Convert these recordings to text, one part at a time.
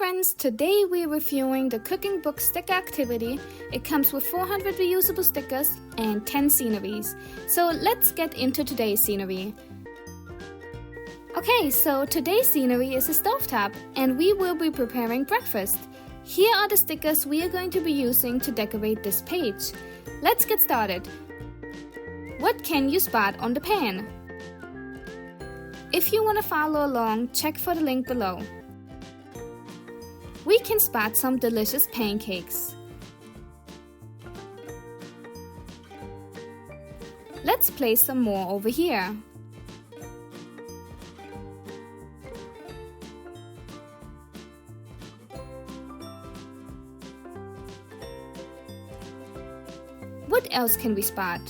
friends, today we're reviewing the cooking book sticker activity. It comes with 400 reusable stickers and 10 sceneries. So let's get into today's scenery. Okay, so today's scenery is a stovetop and we will be preparing breakfast. Here are the stickers we are going to be using to decorate this page. Let's get started. What can you spot on the pan? If you want to follow along, check for the link below. We can spot some delicious pancakes. Let's place some more over here. What else can we spot?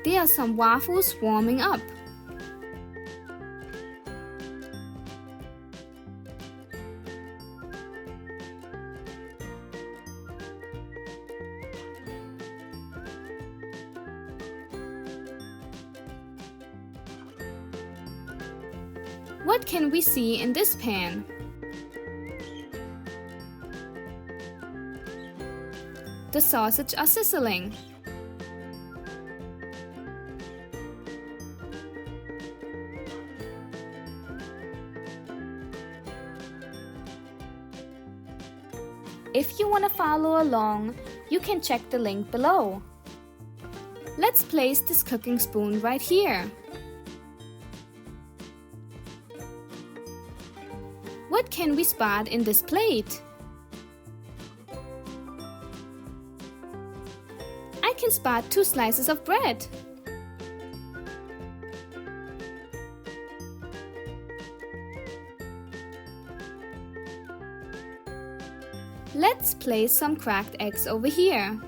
There are some waffles warming up. What can we see in this pan? The sausage are sizzling. If you want to follow along, you can check the link below. Let's place this cooking spoon right here. What can we spot in this plate? I can spot 2 slices of bread. Let's place some cracked eggs over here.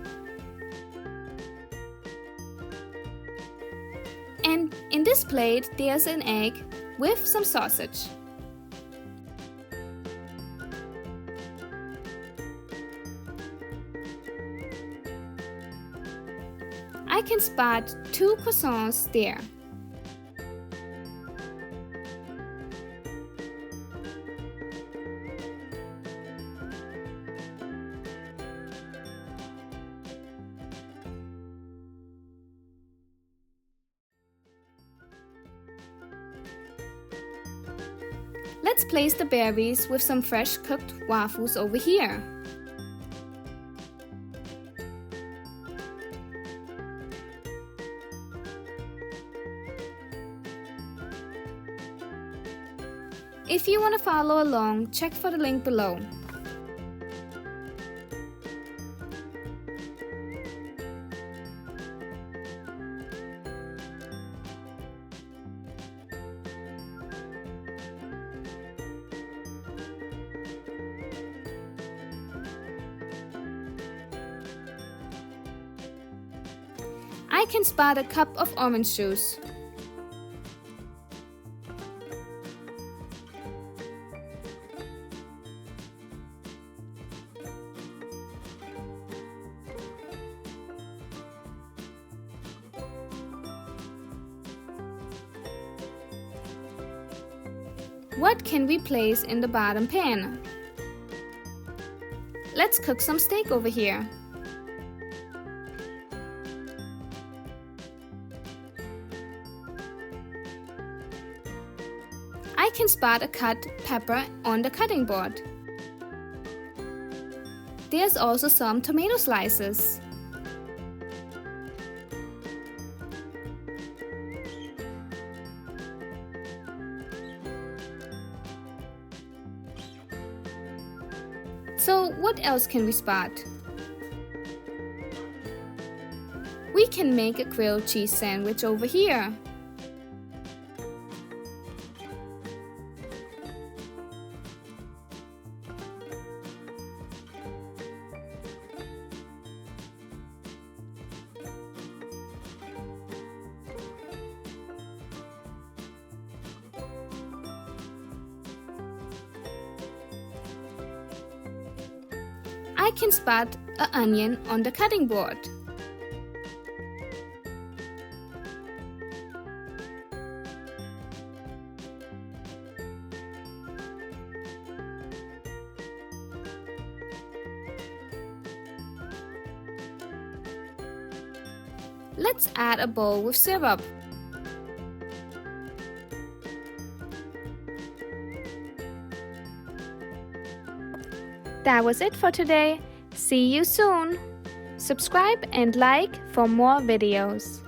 And in this plate, there's an egg with some sausage. I can spot 2 croissants there. Let's place the berries with some fresh cooked waffles over here. If you want to follow along, check for the link below. I can spot a cup of orange juice. What can we place in the bottom pan? Let's cook some steak over here. I can spot a cut pepper on the cutting board. There's also some tomato slices. So what else can we spot? We can make a grilled cheese sandwich over here. I can spot an onion on the cutting board. Let's add a bowl with syrup. That was it for today. See you soon. Subscribe and like for more videos.